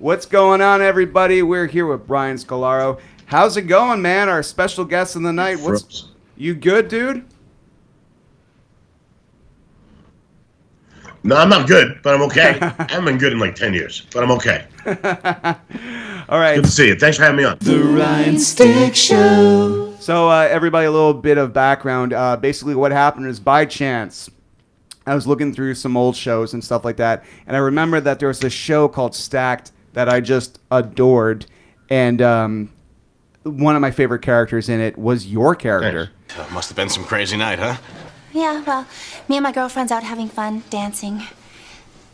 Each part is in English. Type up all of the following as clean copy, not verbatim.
What's going on, everybody? We're here with Brian Scolaro. How's it going, man? Our special guest in the night. You good, dude? No, I'm not good, but I'm okay. I haven't been good in like 10 years, but I'm okay. All right. Good to see you. Thanks for having me on. The Ryan Stick Show. So, everybody, a little bit of background. Basically, what happened is, by chance, I was looking through some old shows and stuff like that, and I remember that there was this show called Stacked that I just adored, and one of my favorite characters in it was your character. Must have been some crazy night, huh? Yeah, well, me and my girlfriend's out having fun, dancing.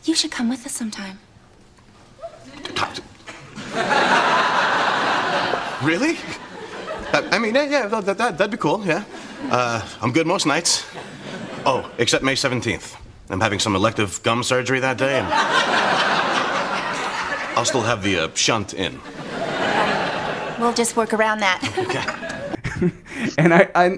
You should come with us sometime. Really? I mean, yeah, that'd be cool, yeah. I'm good most nights. Oh, except May 17th. I'm having some elective gum surgery that day, and I'll still have the shunt in. We'll just work around that. Okay. And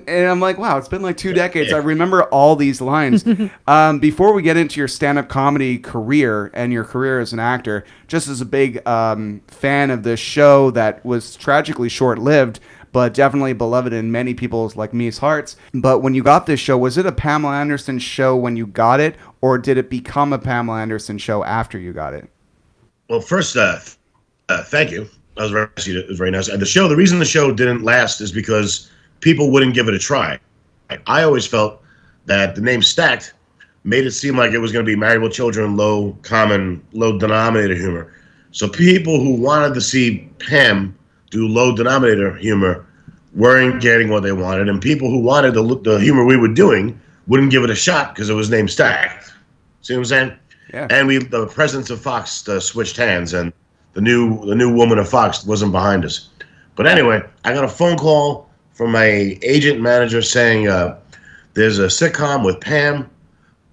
I'm like, wow, it's been like 2 decades. I remember all these lines. Before we get into your stand-up comedy career and your career as an actor, just as a big fan of this show that was tragically short-lived, but definitely beloved in many people's, like me's, hearts. But when you got this show, was it a Pamela Anderson show when you got it, or did it become a Pamela Anderson show after you got it? Well, first, thank you. That was very nice. It was very nice. The reason the show didn't last is because people wouldn't give it a try. I always felt that the name Stacked made it seem like it was going to be married with children, low denominator humor. So people who wanted to see Pam do low denominator humor weren't getting what they wanted, and people who wanted the humor we were doing wouldn't give it a shot because it was named Stacked. See what I'm saying? Yeah. And the presidents of Fox switched hands, and the new woman of Fox wasn't behind us. But anyway, I got a phone call from my agent manager saying there's a sitcom with Pam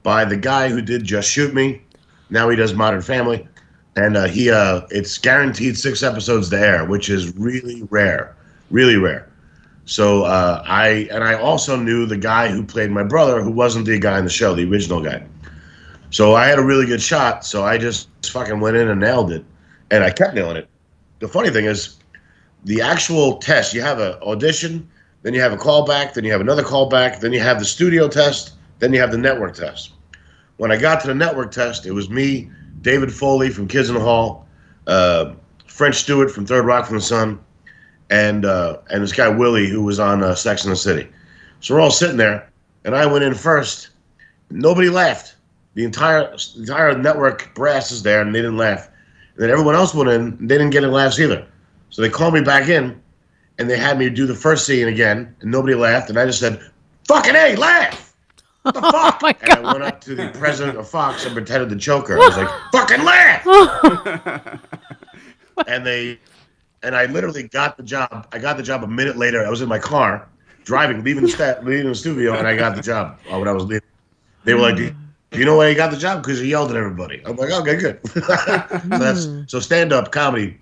by the guy who did Just Shoot Me. Now he does Modern Family. And it's guaranteed 6 episodes to air, which is really rare. So I also knew the guy who played my brother, who wasn't the guy in the show, the original guy. So I had a really good shot, so I just fucking went in and nailed it. And I kept nailing it. The funny thing is, the actual test, you have an audition, then you have a callback, then you have another callback, then you have the studio test, then you have the network test. When I got to the network test, it was me, David Foley from Kids in the Hall, French Stewart from Third Rock from the Sun, and this guy Willie who was on Sex and the City. So we're all sitting there, and I went in first. Nobody laughed. The entire network brass is there, and they didn't laugh. And then everyone else went in, and they didn't get any laughs either. So they called me back in, and they had me do the first scene again, and nobody laughed. And I just said, "Fucking A, laugh! What the fuck?" My and God. I went up to the president of Fox and pretended to choke her. I was like, "Fucking laugh!" and I literally got the job. I got the job a minute later. I was in my car, driving, leaving the studio, and I got the job when I was leaving. They were like, "Do you know why you got the job? Because you yelled at everybody." I'm like, "Okay, good." So stand-up comedy,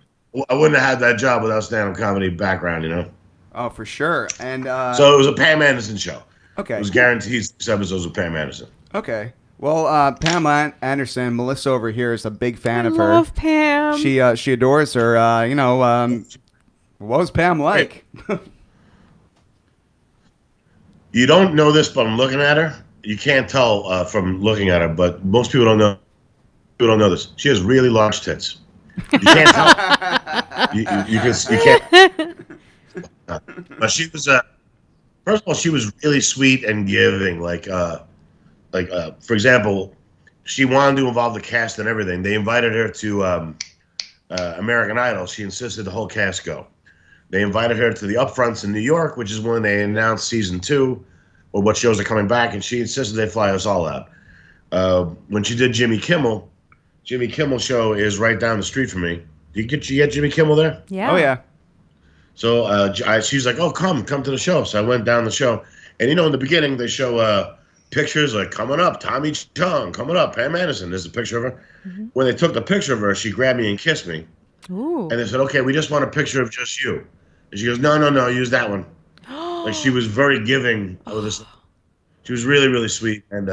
I wouldn't have had that job without stand-up comedy background, you know? Oh, for sure. And So it was a Pam Anderson show. okay. It was guaranteed 6 episodes with Pam Anderson. Okay. Well, Pamela Anderson, Melissa over here is a big fan of her. Love Pam. She adores her. What was Pam like? You don't know this, but I'm looking at her. You can't tell from looking at her, but most people don't know. People don't know this. She has really large tits. You can't tell. you can't. But she was first of all, she was really sweet and giving. For example, she wanted to involve the cast and everything. They invited her to American Idol. She insisted the whole cast go. They invited her to the upfronts in New York, which is when they announced season 2 or what shows are coming back, and she insisted they fly us all out. When she did Jimmy Kimmel show is right down the street from me. You get Jimmy Kimmel there? Yeah. Oh, yeah. So she's like, "Oh, come to the show." So I went down the show, and in the beginning they show pictures like coming up, Tommy Chung, coming up, Pam Anderson. There's a picture of her. Mm-hmm. When they took the picture of her, she grabbed me and kissed me. Ooh. And they said, "Okay, we just want a picture of just you." And she goes, No, use that one." Like, she was very giving. She was really, really sweet. And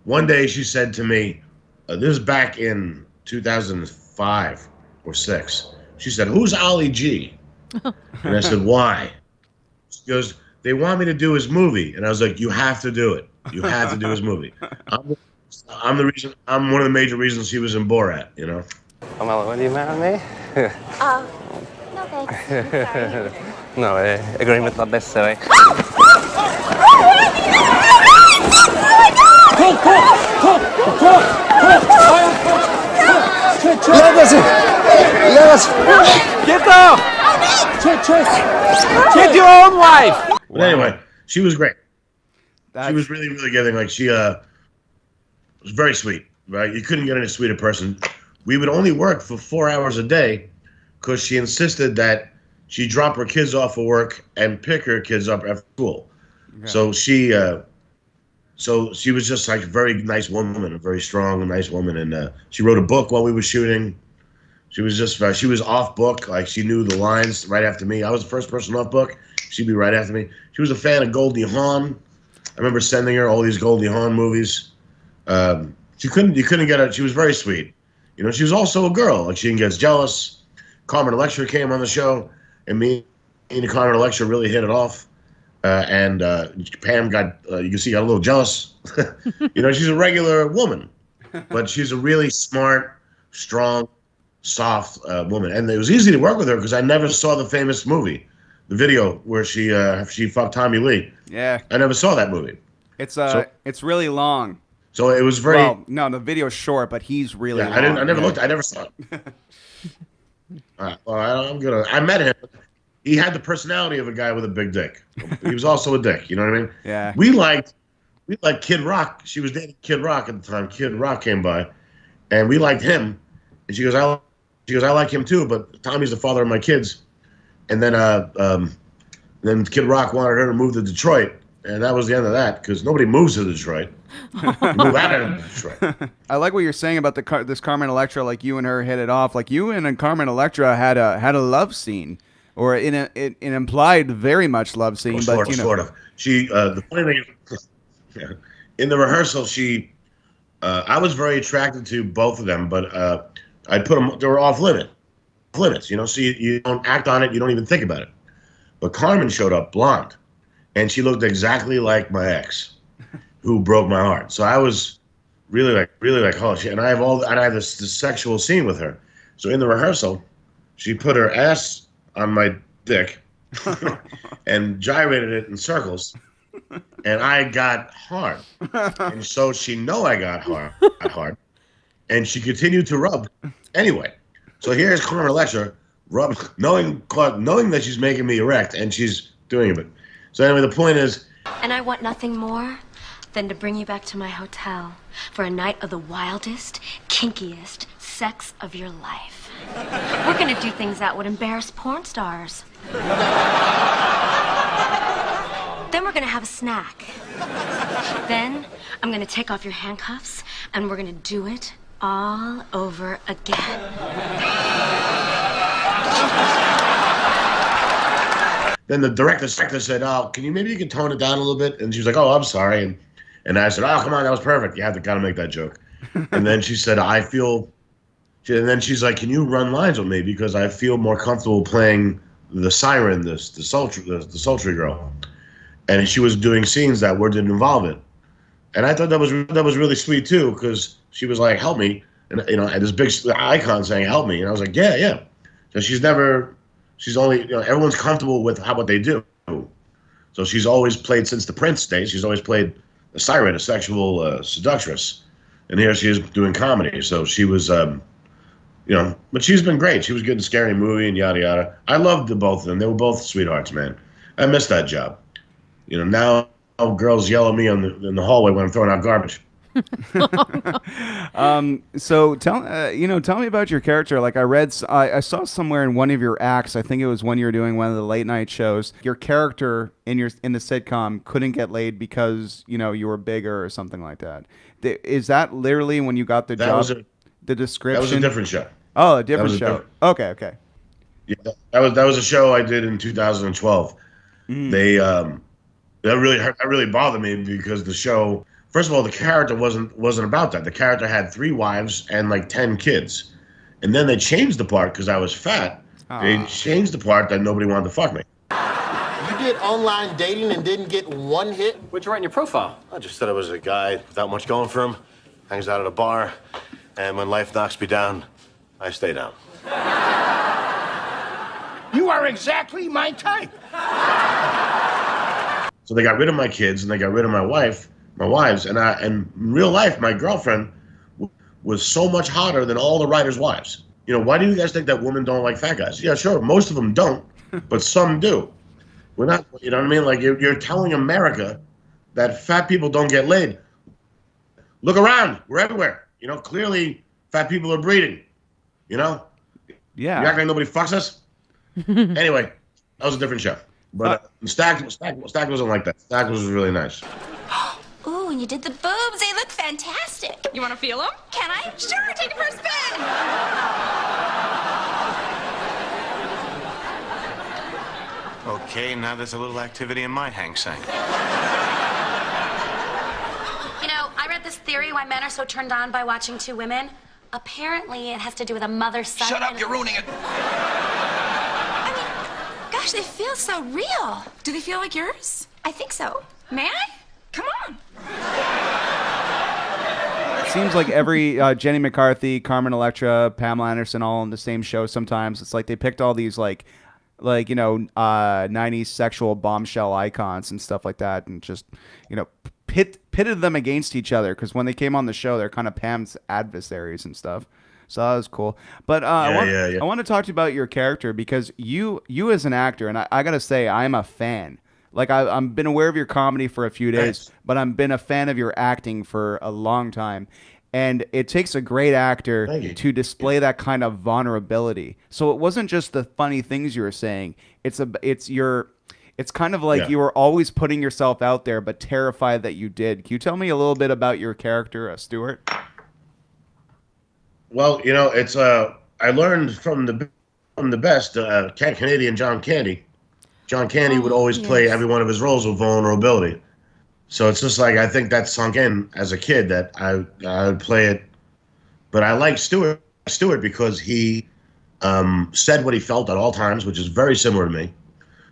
one day she said to me, this is back in 2005. or 6. She said, "Who's Ollie G?" And I said, "Why?" She goes, "They want me to do his movie." And I was like, "You have to do it. You have to do his movie." I'm the reason. I'm one of the major reasons he was in Borat. You know. Pamela, what do you mad at me? No thanks. I'm sorry. No, agreement not necessary. Get down! Get your own wife! But anyway, she was great. She was really, really giving. Like, she was very sweet, right? You couldn't get any sweeter person. We would only work for 4 hours a day because she insisted that she drop her kids off at work and pick her kids up after school. Okay. So she was just like a very nice woman, a very strong, nice woman. And she wrote a book while we were shooting. She was just, she was off book. Like, she knew the lines right after me. I was the first person off book. She'd be right after me. She was a fan of Goldie Hawn. I remember sending her all these Goldie Hawn movies. You couldn't get her. She was very sweet. You know, she was also a girl. Like, she gets jealous. Carmen Electra came on the show, and me and Carmen Electra really hit it off. And Pam got, you can see, got a little jealous. You know, she's a regular woman, but she's a really smart, strong, soft woman. And it was easy to work with her because I never saw the famous movie, the video where she fucked Tommy Lee. Yeah. I never saw that movie. It's really long. So it was very. Well, no, the video's short, but he's really. Yeah, long. I never looked. I never saw it. All right. Well, I met him. He had the personality of a guy with a big dick. He was also a dick. You know what I mean? Yeah. We liked Kid Rock. She was dating Kid Rock at the time. Kid Rock came by, and we liked him. And she goes, I like him too, but Tommy's the father of my kids. And then Kid Rock wanted her to move to Detroit, and that was the end of that because nobody moves to Detroit. You move out of Detroit. I like what you're saying about this Carmen Electra. Like, you and her hit it off. Like, you and Carmen Electra had a love scene, or an implied very much love scene. Well, but sort of. She the funny thing is, in the rehearsal, I was very attracted to both of them, but I put them. They were off limits. You know, so you don't act on it. You don't even think about it. But Carmen showed up blonde, and she looked exactly like my ex, who broke my heart. So I was really like, oh shit. And I have this sexual scene with her. So in the rehearsal, she put her ass on my dick and gyrated it in circles, and I got hard. And so she know I got hard, and she continued to rub anyway. So here's Carmen Electra knowing that she's making me erect, and she's doing it. So anyway, the point is. And I want nothing more than to bring you back to my hotel for a night of the wildest, kinkiest sex of your life. We're gonna do things that would embarrass porn stars. Then we're gonna have a snack. Then I'm gonna take off your handcuffs, and we're gonna do it all over again. Then the director said, "Oh, you can tone it down a little bit?" And she was like, "Oh, I'm sorry." And I said, "Oh, come on, that was perfect. You have to kind of make that joke." And then she said, and then she's like, "Can you run lines with me because I feel more comfortable playing the siren, the sultry girl." And she was doing scenes that didn't involve it. And I thought that was really sweet too, because she was like, "Help me," and and this big icon saying, "Help me," and I was like, "Yeah." So she's only, everyone's comfortable with what they do. So she's always played since the Prince days. She's always played a siren, a sexual seductress, and here she is doing comedy. So she was, but she's been great. She was good in Scary Movie and yada yada. I loved the both of them. They were both sweethearts, man. I missed that job. Now girls yell at me in the hallway when I'm throwing out garbage. So tell me about your character. Like, I saw somewhere in one of your acts, I think it was when you were doing one of the late night shows, your character in the sitcom couldn't get laid because you were bigger or something like that. Is that literally when you got the job? The description. That was a different show. Oh, a different show. Okay. Yeah, that was a show I did in 2012. That really bothered me because the show. First of all, the character wasn't about that. The character had 3 wives and like 10 kids, And then they changed the part because I was fat. They changed the part that nobody wanted to fuck me. You did online dating and didn't get one hit? What'd you write in your profile? I just said I was a guy without much going for him, hangs out at a bar, and when life knocks me down, I stay down. You are exactly my type. So they got rid of my kids and they got rid of my wives, and in real life, my girlfriend was so much hotter than all the writers' wives. You know, why do you guys think that women don't like fat guys? Yeah, sure, most of them don't, but some do. We're not, you know what I mean? Like, you're telling America that fat people don't get laid. Look around, we're everywhere. You know, clearly fat people are breeding, you know? Yeah. You act like nobody fucks us? Anyway, that was a different show. But Stack wasn't like that. Stack was really nice. Ooh, and you did the boobs. They look fantastic. You want to feel them? Can I? Sure, take it for a spin. Okay, now there's a little activity in my hang seng. You know, I read this theory why men are so turned on by watching two women. Apparently, it has to do with a mother-son. Shut up, you're ruining it. I mean, gosh, they feel so real. Do they feel like yours? I think so. May I? Come on. Seems like every Jenny McCarthy, Carmen Electra, Pamela Anderson, all on the same show. Sometimes it's like they picked all these like 90s sexual bombshell icons and stuff like that, and just pitted them against each other, because when they came on the show, they're kind of Pam's adversaries and stuff. So that was cool. But I want to talk to you about your character, because you as an actor, and I gotta say, I'm a fan. Like, I've been aware of your comedy for a few days, but I've been a fan of your acting for a long time. And it takes a great actor to display that kind of vulnerability. So it wasn't just the funny things you were saying. It's kind of like you were always putting yourself out there, but terrified that you did. Can you tell me a little bit about your character, Stuart? Well, you know, it's I learned from the best, Canadian John Candy. John Candy would always play every one of his roles with vulnerability. So it's just like, I think that sunk in as a kid that I would play it. But I like Stuart because he said what he felt at all times, which is very similar to me.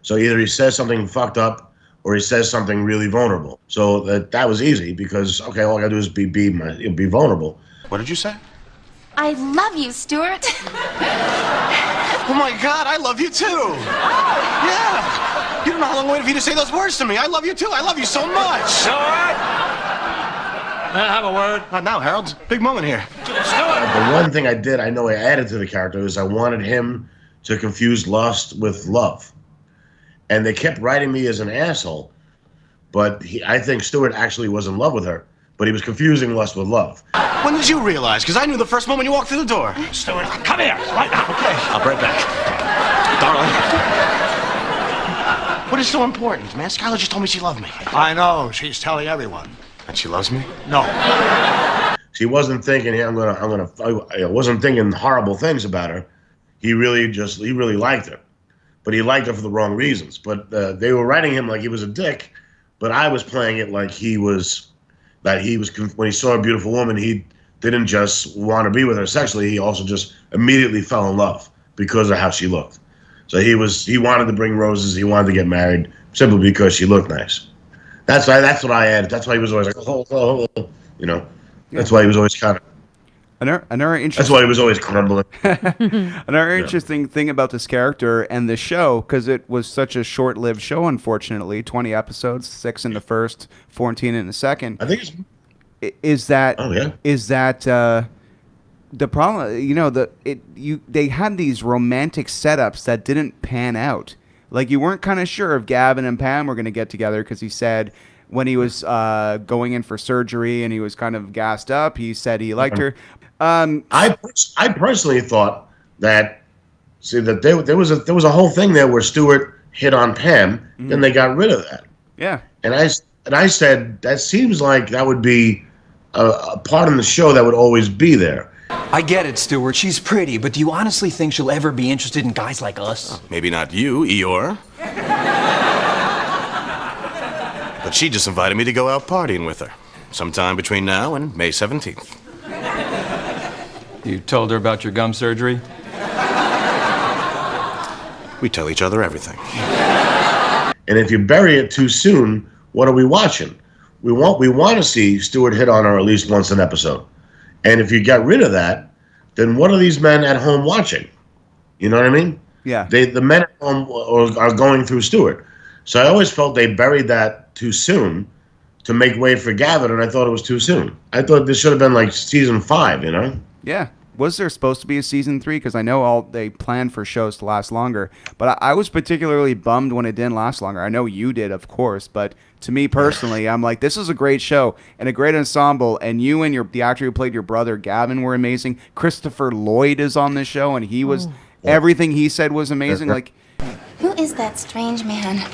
So either he says something fucked up or he says something really vulnerable. So that was easy because, okay, all I gotta do is be vulnerable. What did you say? I love you, Stuart. Oh my God, I love you too. Yeah. You don't know how long I waited for you to say those words to me. I love you too. I love you so much. Stuart! May I have a word? Not now, Harold. Big moment here. The one thing I added to the character is I wanted him to confuse lust with love. And they kept writing me as an asshole, but I think Stuart actually was in love with her, but he was confusing lust with love. When did you realize? Because I knew the first moment you walked through the door. Stuart, come here, right now. Okay, I'll be right back. Darling. What is so important, man? Skylar just told me she loved me. I know. She's telling everyone. And she loves me? No. She wasn't thinking, hey, I wasn't thinking horrible things about her. He really liked her. But he liked her for the wrong reasons. But they were writing him like he was a dick, but I was playing it like when he saw a beautiful woman, he didn't just want to be with her sexually, he also just immediately fell in love because of how she looked. So he wanted to bring roses, he wanted to get married simply because she looked nice. That's what I added. That's why he was always like, you know. That's why he was always kind of. Another interesting. That's why he was always crumbling. Another interesting thing about this character and the show, because it was such a short-lived show, unfortunately, 20 episodes, 6 in the first, 14 in the second. I think is that the problem? They had these romantic setups that didn't pan out. Like, you weren't kind of sure if Gavin and Pam were going to get together, because he said when he was going in for surgery and he was kind of gassed up, he said he liked her. I personally thought that there was a whole thing there where Stuart hit on Pam, then they got rid of that. Yeah. And I said that seems like that would be a part in the show that would always be there. I get it, Stuart. She's pretty, but do you honestly think she'll ever be interested in guys like us? Maybe not you, Eeyore. But she just invited me to go out partying with her sometime between now and May 17th. You told her about your gum surgery? We tell each other everything. And if you bury it too soon, what are we watching? We want to see Stewart hit on her at least once an episode. And if you get rid of that, then what are these men at home watching? You know what I mean? Yeah. The men at home are going through Stewart. So I always felt they buried that too soon to make way for Gavin, and I thought it was too soon. I thought this should have been like season 5, you know? Yeah. Was there supposed to be a season 3? Because I know they planned for shows to last longer. But I was particularly bummed when it didn't last longer. I know you did, of course. But to me personally, I'm like, this is a great show and a great ensemble. And you and the actor who played your brother, Gavin, were amazing. Christopher Lloyd is on this show, and he was everything he said was amazing. Like, Who is that strange man?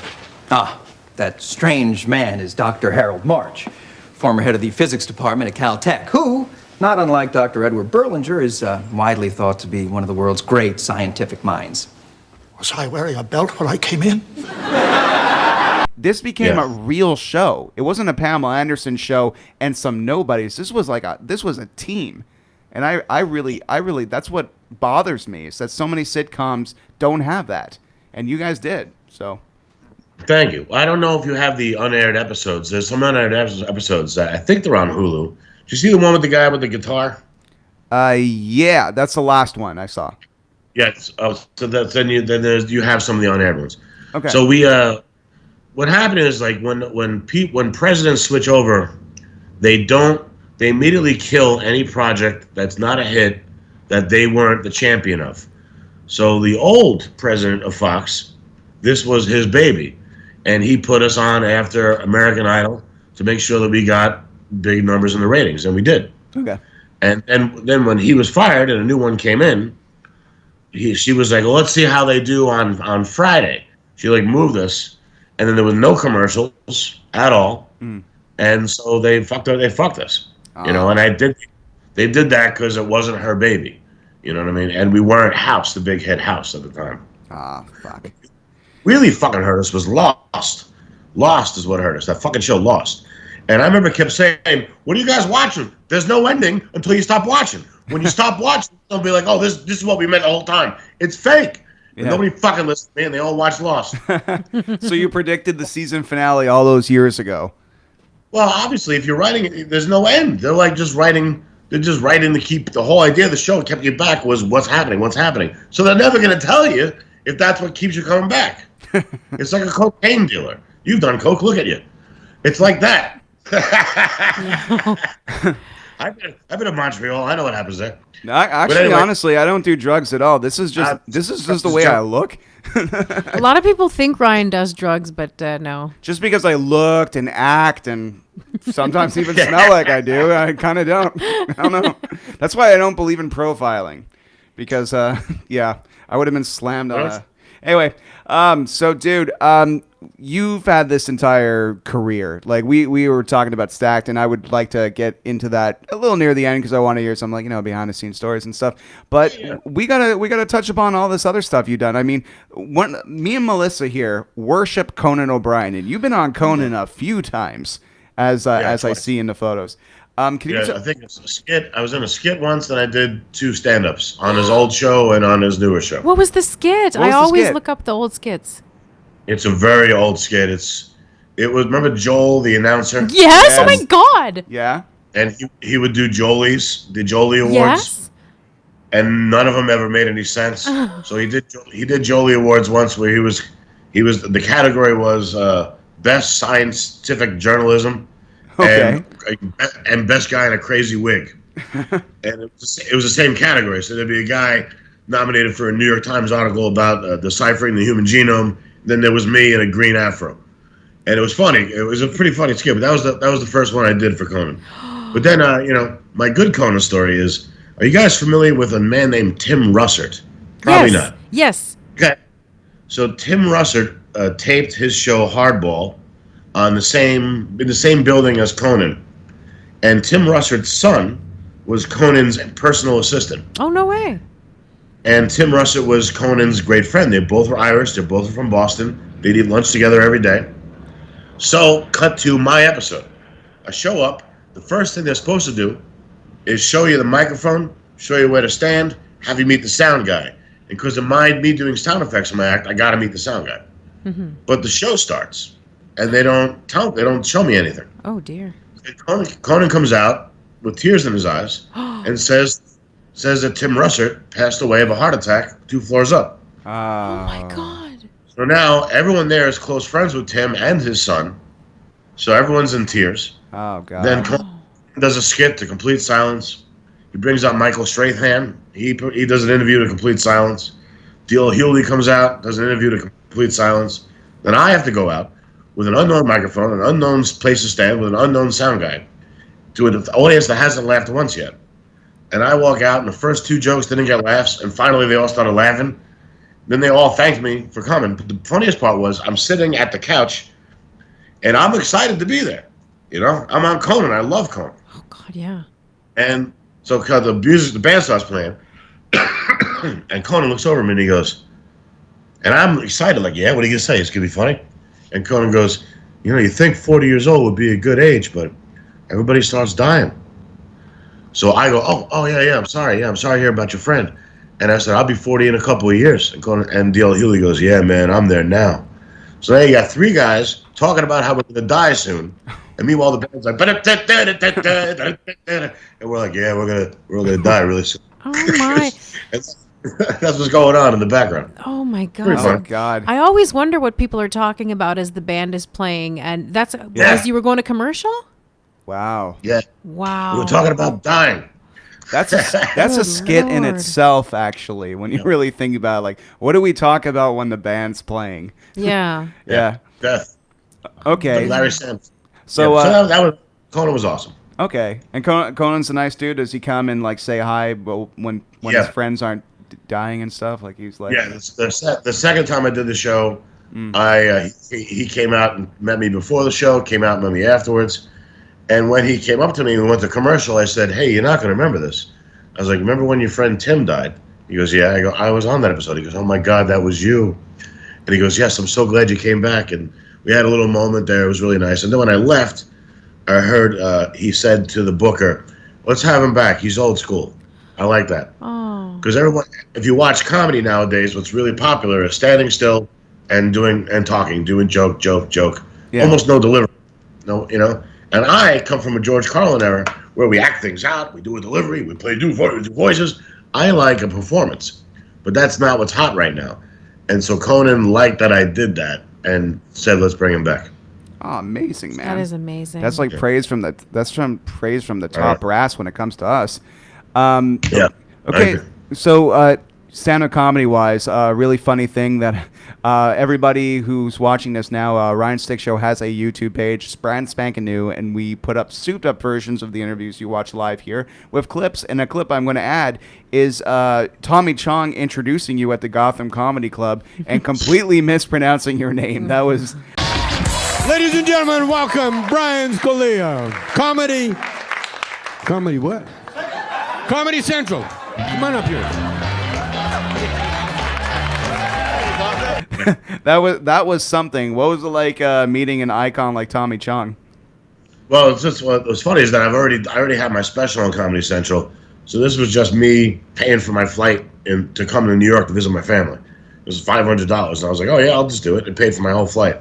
Ah, that strange man is Dr. Harold March, former head of the physics department at Caltech, who, not unlike Dr. Edward Berlinger, is widely thought to be one of the world's great scientific minds. Was I wearing a belt when I came in? this became a real show. It wasn't a Pamela Anderson show and some nobodies. This was a team. And I really, that's what bothers me, is that so many sitcoms don't have that. And you guys did, so. Thank you. I don't know if you have the unaired episodes. There's some unaired episodes that I think they're on Hulu. Did you see the one with the guy with the guitar? Yeah, that's the last one I saw. Yes. Oh, so then you have some of the unaired ones. Okay. So what happened is, like, when presidents switch over, they immediately kill any project that's not a hit that they weren't the champion of. So the old president of Fox, this was his baby, and he put us on after American Idol to make sure that we got big numbers in the ratings, and we did. Okay. And then when he was fired and a new one came in, she was like, well, let's see how they do on Friday. She moved us, and then there was no commercials at all, and so they fucked us. You know, and they did that because it wasn't her baby. You know what I mean? And we weren't House, the big hit House at the time. Fuck. Really fucking hurt us was Lost. Lost is what hurt us. That fucking show, Lost. And I remember kept saying, what are you guys watching? There's no ending until you stop watching. When you stop watching, they'll be like, oh, this is what we meant the whole time. It's fake. And nobody fucking listened to me, and they all watched Lost. So you predicted the season finale all those years ago. Well, obviously, if you're writing it, there's no end. They're just writing to keep the whole idea of the show kept you back was what's happening. So they're never going to tell you if that's what keeps you coming back. It's like a cocaine dealer. You've done coke, look at you. It's like that. I've been in Montreal. I know what happens there. Actually, honestly, I don't do drugs at all. This is just the way I look. A lot of people think Ryan does drugs, but no. Just because I looked and act and sometimes even smell like I do, I kind of don't. I don't know. That's why I don't believe in profiling, because I would have been slammed on a. Anyway, so dude, you've had this entire career. Like we were talking about Stacked, and I would like to get into that a little near the end because I want to hear some behind the scenes stories and stuff. But we gotta touch upon all this other stuff you've done. I mean, me and Melissa here worship Conan O'Brien, and you've been on Conan a few times, as I see in the photos. I think it's a skit. I was in a skit once, and I did 2 stand-ups on his old show and on his newer show. What was the skit? I always look up the old skits. It's a very old skit. It was, remember Joel, the announcer? Yes. Oh my God. Yeah. And he would do the Jolie Awards. Yes. And none of them ever made any sense. So he did Jolie Awards once where he was the category was best scientific journalism. Okay. And best guy in a crazy wig. And it was the same category. So there'd be a guy nominated for a New York Times article about deciphering the human genome. Then there was me in a green afro. And it was funny. It was a pretty funny skit, but that was the first one I did for Conan. But then, my good Conan story is, are you guys familiar with a man named Tim Russert? Probably not. Yes. Okay. So Tim Russert taped his show Hardball in the same building as Conan. And Tim Russert's son was Conan's personal assistant. Oh, no way. And Tim Russert was Conan's great friend. They both were Irish. They're both from Boston. They'd eat lunch together every day. So, cut to my episode. I show up. The first thing they're supposed to do is show you the microphone show you where to stand, have you meet the sound guy. And because of me doing sound effects in my act, I got to meet the sound guy. Mm-hmm. But the show starts, and they don't show me anything. Oh dear. And Conan comes out with tears in his eyes and says that Tim Russert passed away of a heart attack 2 floors up. Oh my God. So now everyone there is close friends with Tim and his son. So everyone's in tears. Oh God. Then Conan does a skit to complete silence. He brings out Michael Strahan. He does an interview to complete silence. D.L. Hewley comes out, does an interview to complete silence. Then I have to go out with an unknown microphone, an unknown place to stand, with an unknown sound guy to an audience that hasn't laughed once yet. And I walk out, and the first 2 jokes didn't get laughs, and finally they all started laughing. Then they all thanked me for coming. But the funniest part was I'm sitting at the couch, and I'm excited to be there. You know, I'm on Conan. I love Conan. Oh God, yeah. And so the band starts playing, and Conan looks over at me and he goes, and I'm excited, like, yeah, what are you going to say? It's going to be funny? And Conan goes, you know, you think 40 years old would be a good age, but everybody starts dying. So I go, oh yeah, I'm sorry to hear about your friend. And I said, I'll be 40 in a couple of years. And D.L. Hewley goes, yeah, man, I'm there now. So now you got 3 guys talking about how we're going to die soon. And meanwhile, the band's like, and we're like, yeah, we're gonna die really soon. Oh my! That's what's going on in the background. Oh my God! Pretty fun. Oh God! I always wonder what people are talking about as the band is playing, and that's as you were going to commercial. Wow! Yeah. Wow! We were talking about dying. That's a skit in Lord. itself, actually. When you really think about it, like, what do we talk about when the band's playing? Yeah. Yeah. Death. Okay. Larry Sands. So, Conan was awesome. Okay, and Conan's a nice dude. Does he come and like say hi? But when his friends aren't dying and stuff, like he's like. Yeah, the second time I did the show, he came out and met me before the show. Came out and met me afterwards. And when he came up to me and we went to commercial, I said, "Hey, you're not going to remember this." I was like, "Remember when your friend Tim died?" He goes, "Yeah." I go, "I was on that episode." He goes, "Oh my God, that was you." And he goes, "Yes, I'm so glad you came back." And we had a little moment there. It was really nice. And then when I left, I heard he said to the booker, "Let's have him back. He's old school." I like that. Oh. Because everyone, if you watch comedy nowadays, what's really popular is standing still and talking, doing joke. Yeah. Almost no delivery. No, you know. And I come from a George Carlin era where we act things out, we do a delivery, we do voices. I like a performance, but that's not what's hot right now. And so Conan liked that I did that and said, "Let's bring him back." Oh, amazing, man! That is amazing. That's like praise from the top brass when it comes to us. Yeah. Okay, so stand-up comedy-wise, really funny thing that everybody who's watching this now, Ryan Stick Show has a YouTube page. It's brand spanking new, and we put up souped-up versions of the interviews you watch live here with clips. And a clip I'm going to add is Tommy Chong introducing you at the Gotham Comedy Club and completely mispronouncing your name. That was... Ladies and gentlemen, welcome Brian Scolaro. Comedy what? Comedy Central. Come on up here. that was something. What was it like meeting an icon like Tommy Chong? Well, it's just what was funny is that I already had my special on Comedy Central, so this was just me paying for my flight to come to New York to visit my family. It was $500, and I was like, "Oh yeah, I'll just do it," and paid for my whole flight.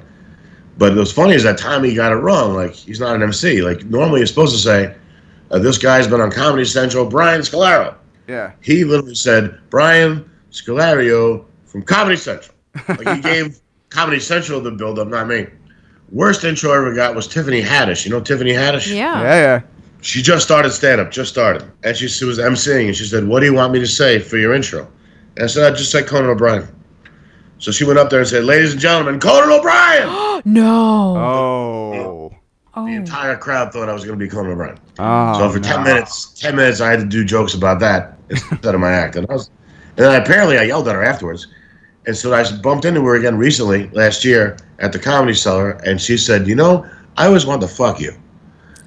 But what's funny is that Tommy got it wrong. Like, he's not an MC. Like, normally you're supposed to say, "This guy's been on Comedy Central, Brian Scolaro." Yeah. He literally said, "Brian Scolario from Comedy Central." Like, he gave Comedy Central the build-up, not me. Worst intro I ever got was Tiffany Haddish. You know Tiffany Haddish? Yeah. She just started stand-up, And she was emceeing, and she said, "What do you want me to say for your intro?" And I said, "I just said Conan O'Brien." So she went up there and said, "Ladies and gentlemen, Conan O'Brien!" No. The entire crowd thought I was going to be Conan O'Brien. Oh, So for 10 minutes, I had to do jokes about that instead of my act. And then apparently I yelled at her afterwards. And so I bumped into her again recently, last year, at the Comedy Cellar, and she said, "You know, I always wanted to fuck you."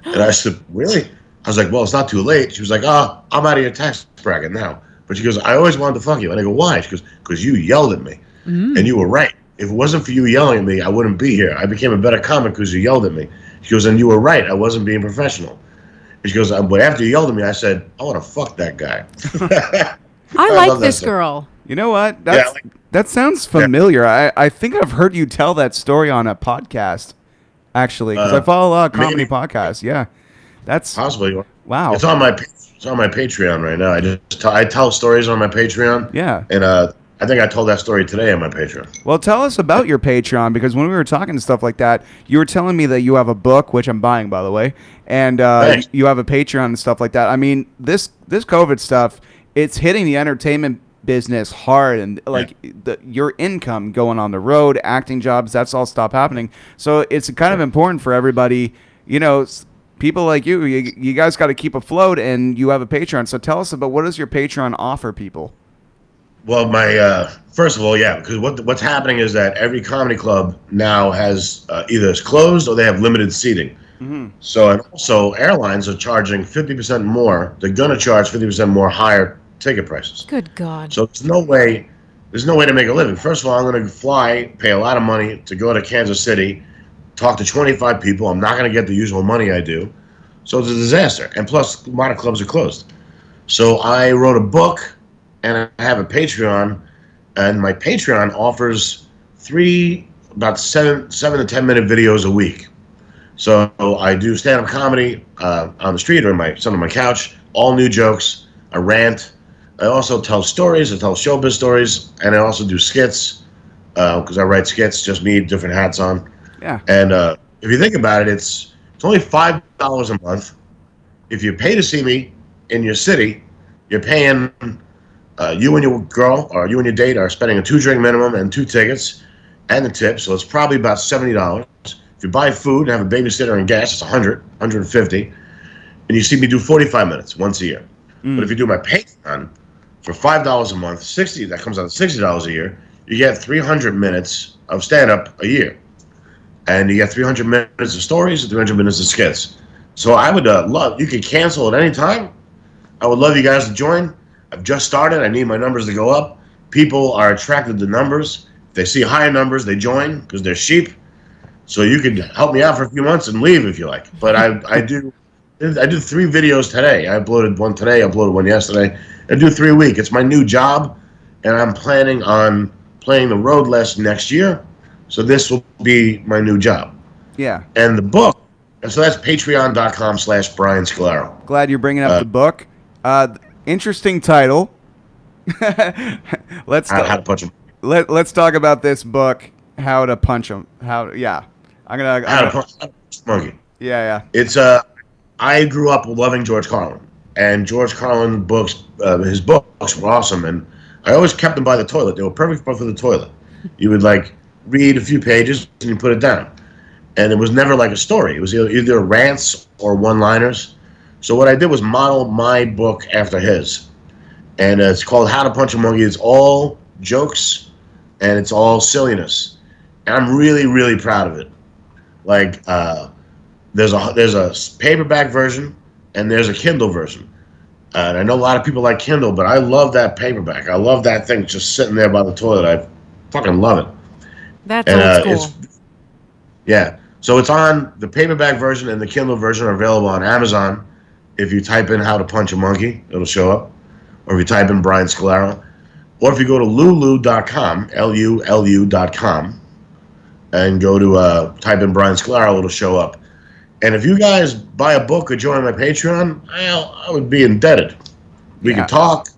And I said, "Really?" I was like, "Well, it's not too late." She was like, "Oh, I'm out of your tax bracket now." But she goes, "I always wanted to fuck you." And I go, "Why?" She goes, "Because you yelled at me. And you were right. If it wasn't for you yelling at me, I wouldn't be here. I became a better comic because you yelled at me." She goes, "And you were right. I wasn't being professional." And she goes, but after you yelled at me, I said, I want to fuck that guy. I love like that this stuff. girl. You know what? That sounds familiar. I think I've heard you tell that story on a podcast, actually, because I follow a lot of comedy podcasts. Yeah, that's possibly. Wow. It's on my Patreon right now. I tell stories on my Patreon. Yeah. And I think I told that story today on my Patreon. Well, tell us about your Patreon, because when we were talking and stuff like that, you were telling me that you have a book, which I'm buying, by the way, and you have a Patreon and stuff like that. I mean, this COVID stuff, it's hitting the entertainment business hard, and like your income going on the road, acting jobs, that's all stopped happening. So it's kind of important for everybody, you know, people like you guys got to keep afloat, and you have a Patreon. So tell us about, what does your Patreon offer people? Well, my first of all, yeah, because what's happening is that every comedy club now has either it's closed or they have limited seating. Mm-hmm. So, and also airlines are charging 50% more. They're going to charge 50% more higher ticket prices. Good God. So there's no way to make a living. First of all, I'm going to fly, pay a lot of money to go to Kansas City, talk to 25 people. I'm not going to get the usual money I do. So it's a disaster. And plus, a lot of clubs are closed. So I wrote a book, and I have a Patreon, and my Patreon offers about 7 to 10 minute videos a week. So I do stand-up comedy on the street or on my couch, all new jokes. I rant. I also tell stories. I tell showbiz stories, and I also do skits because I write skits, just me, different hats on. Yeah. And if you think about it, it's only $5 a month. If you pay to see me in your city, you're paying. You and your girl or you and your date are spending a 2-drink minimum and 2 tickets and the tip, so it's probably about $70. If you buy food and have a babysitter and gas, it's $100, $150, and you see me do 45 minutes once a year. But if you do my Patreon for $5 a month, that comes out to $60 a year. You get 300 minutes of stand-up a year, and you get 300 minutes of stories and 300 minutes of skits. So I would love. You can cancel at any time. I would love you guys to join. I've just started. I need my numbers to go up. People are attracted to numbers. If they see higher numbers, they join because they're sheep. So you could help me out for a few months and leave if you like. But I did 3 videos today. I uploaded one today. I uploaded one yesterday. I do 3 a week. It's my new job, and I'm planning on playing the road less next year. So this will be my new job. Yeah. And the book. And so that's patreon.com/Brian Scolaro. Glad you're bringing up the book. Interesting title. Let's How to Punch 'Em. Let's talk about this book, How to Punch 'Em. How to Punch a Monkey. Yeah. It's I grew up loving George Carlin, and George Carlin books. His books were awesome, and I always kept them by the toilet. They were perfect for the toilet. You would read a few pages and you put it down, and it was never like a story. It was either rants or one-liners. So what I did was model my book after his, and it's called How to Punch a Monkey. It's all jokes, and it's all silliness, and I'm really, really proud of it. There's a paperback version, and there's a Kindle version. And I know a lot of people like Kindle, but I love that paperback. I love that thing just sitting there by the toilet. I fucking love it. That's old school. Yeah. So it's on the paperback version, and the Kindle version are available on Amazon. If you type in How to Punch a Monkey, it'll show up. Or if you type in Brian Scolaro. Or if you go to lulu.com, LULU.com, and go to type in Brian Scolaro, it'll show up. And if you guys buy a book or join my Patreon, I would be indebted. We can talk.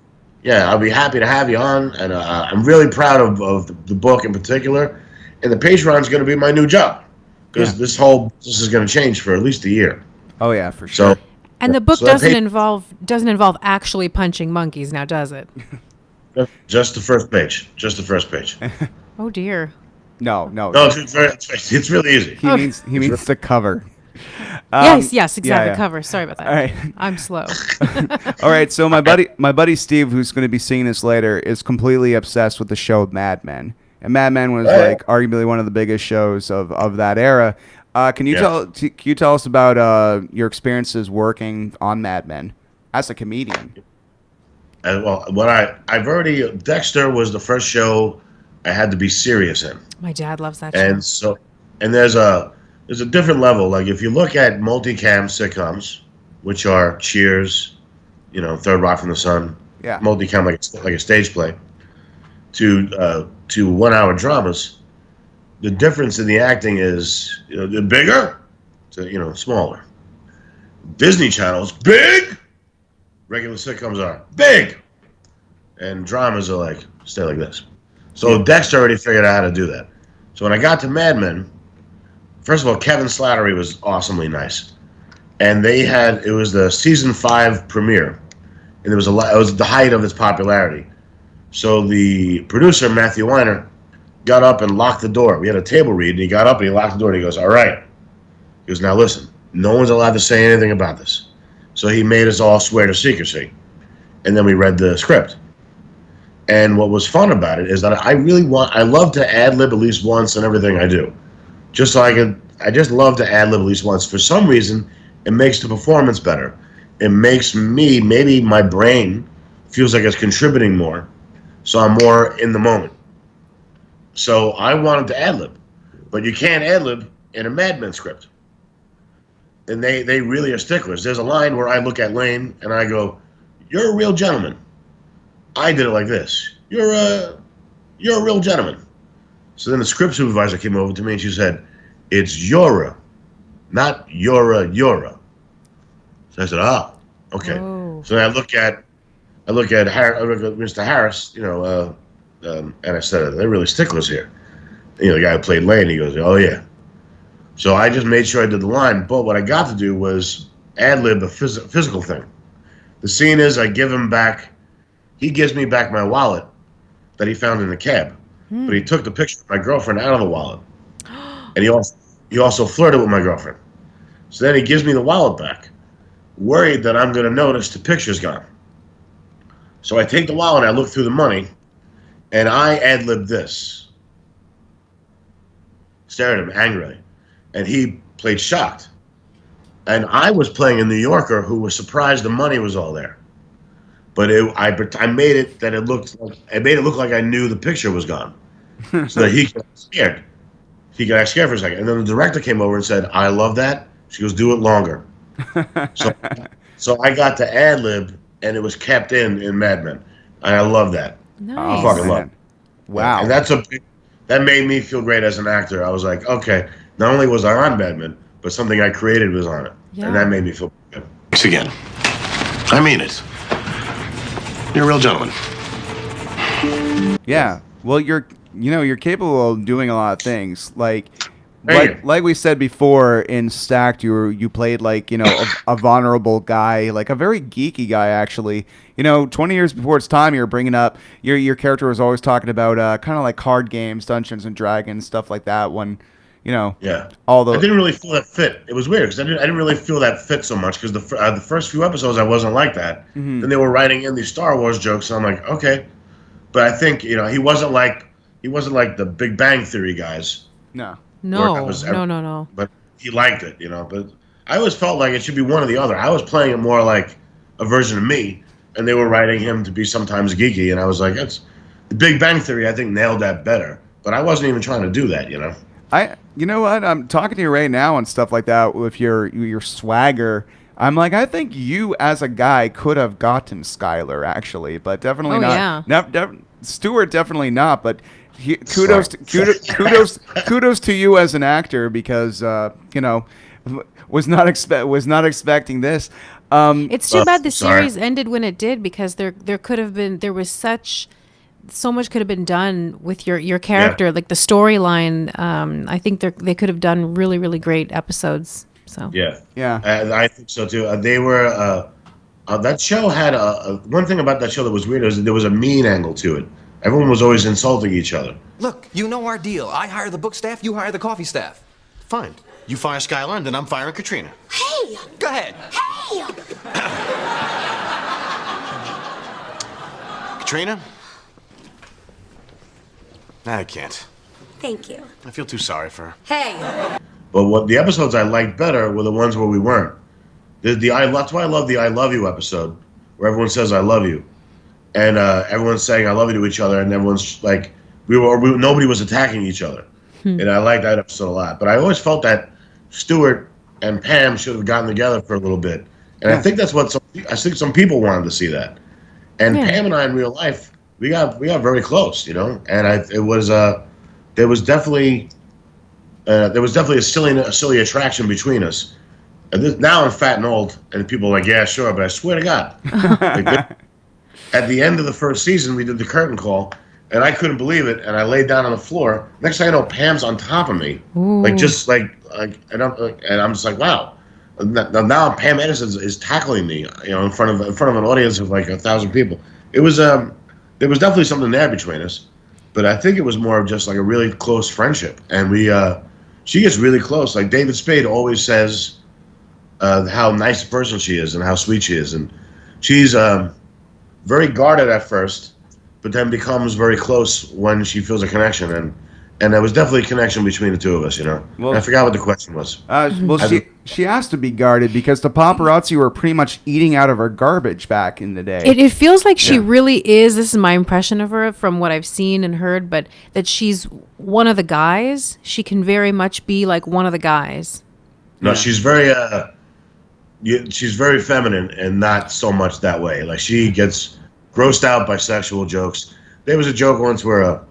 Yeah, I'll be happy to have you on. And I'm really proud of the book in particular. And the Patreon is going to be my new job. Because this is going to change for at least a year. Oh, yeah, for sure. And the book doesn't involve actually punching monkeys now, does it? Just the first page. Just the first page. Oh dear. No. It's really easy. He means the cover. Yes, exactly. Yeah. Cover. Sorry about that. All right. I'm slow. All right. So my buddy Steve, who's going to be seeing this later, is completely obsessed with the show Mad Men. And Mad Men was arguably one of the biggest shows of that era. Can you tell us about your experiences working on Mad Men as a comedian? Dexter was the first show I had to be serious in. My dad loves that show. And there's a different level. Like if you look at multicam sitcoms, which are Cheers, Third Rock from the Sun, multi-cam like a stage play, to 1 hour dramas. The difference in the acting is, the bigger to, smaller. Disney Channel's big. Regular sitcoms are big. And dramas are stay like this. So Dexter already figured out how to do that. So when I got to Mad Men, first of all, Kevin Slattery was awesomely nice. And it was the season 5 premiere. And it was the height of its popularity. So the producer, Matthew Weiner, got up and locked the door. We had a table read, and he got up and he locked the door, and he goes, all right. He goes, now listen, no one's allowed to say anything about this. So he made us all swear to secrecy. And then we read the script. And what was fun about it is that I love to ad-lib at least once in everything I do. I just love to ad-lib at least once. For some reason, it makes the performance better. It makes me, maybe my brain feels like it's contributing more. So I'm more in the moment. So I wanted to ad-lib. But you can't ad-lib in a Mad Men script. And they really are sticklers. There's a line where I look at Lane and I go, you're a real gentleman. I did it like this. You're a real gentleman. So then the script supervisor came over to me and she said, it's Yora, not Yora. So I said, okay. Oh. So I look at Mr. Harris, and I said, they're really sticklers here. And, the guy who played Lane, he goes, oh yeah. So I just made sure I did the line, but what I got to do was ad-lib a physical thing. The scene is I give him back, he gives me back my wallet that he found in the cab, but he took the picture of my girlfriend out of the wallet, and he also flirted with my girlfriend. So then he gives me the wallet back, worried that I'm going to notice the picture's gone. So I take the wallet, I look through the money, and I ad-lib this. Stare at him angrily. And he played shocked. And I was playing a New Yorker who was surprised the money was all there. But I made it look like I knew the picture was gone. So that he got scared. He got scared for a second. And then the director came over and said, I love that. She goes, do it longer. So I got to ad-lib, and it was kept in Mad Men. And I love that. Nice. I fucking love it. Wow. And that made me feel great as an actor. I was like, okay, not only was I on Mad Men, but something I created was on it. Yeah. And that made me feel good. Thanks again. I mean it. You're a real gentleman. Yeah. Well, you're capable of doing a lot of things. Like we said before in Stacked, you played a vulnerable guy, like a very geeky guy actually. 20 years before its time, you were bringing up your character was always talking about kind of like card games, Dungeons and Dragons, stuff like that. When all the I didn't really feel that fit. It was weird because I didn't really feel that fit so much because the first few episodes I wasn't like that. Mm-hmm. Then they were writing in these Star Wars jokes, and I'm like, okay, but I think he wasn't like the Big Bang Theory guys. No. But he liked it, But I always felt like it should be one or the other. I was playing it more like a version of me, and they were writing him to be sometimes geeky, and I was like, that's the Big Bang Theory. I think nailed that better, but I wasn't even trying to do that, You know what? I'm talking to you right now and stuff like that with your swagger. I'm like, I think you as a guy could have gotten Skylar actually, but definitely not. Yeah. Stewart definitely not, but. Kudos to you as an actor because was not expecting this. It's too bad the series ended when it did because there could have been so much could have been done with your character, like the storyline. I think they could have done really, really great episodes. So yeah, I think so too. They were that show had one thing about that show that was weird is there was a mean angle to it. Everyone was always insulting each other. Look, you know our deal. I hire the book staff, you hire the coffee staff. Fine. You fire Skylar, and then I'm firing Katrina. Hey! Go ahead. Hey! Katrina? I can't. Thank you. I feel too sorry for her. Hey! But what the episodes I liked better were the ones where we weren't. That's why I love the I love you episode, where everyone says I love you. And everyone's saying I love you to each other, and everyone's like, nobody was attacking each other. And I like that episode a lot. But I always felt that Stewart and Pam should have gotten together for a little bit And I think that's what some people wanted to see that. And Yeah. Pam and I in real life, we got very close, you know. And there was definitely a silly attraction between us. And now I'm fat and old, and people are like, yeah, sure, but I swear to God, at the end of the first season, we did the curtain call, and I couldn't believe it, and I laid down on the floor. Next thing I know, Pam's on top of me, and I'm just like, wow. Now Pam Anderson is tackling me, you know, in front of an audience of like 1,000 people. It was there was definitely something there between us, but I think it was more of just like a really close friendship, and she gets really close. Like David Spade always says how nice a person she is and how sweet she is, and she's very guarded at first, but then becomes very close when she feels a connection, and there was definitely a connection between the two of us, you know. Well, I forgot what the question was. She has to be guarded because the paparazzi were pretty much eating out of her garbage back in the day. It feels like she really is. This is my impression of her from what I've seen and heard, but that she's one of the guys. She can very much be like one of the guys. No, she's very feminine and not so much that way. Like she gets grossed out by sexual jokes. There was a joke once where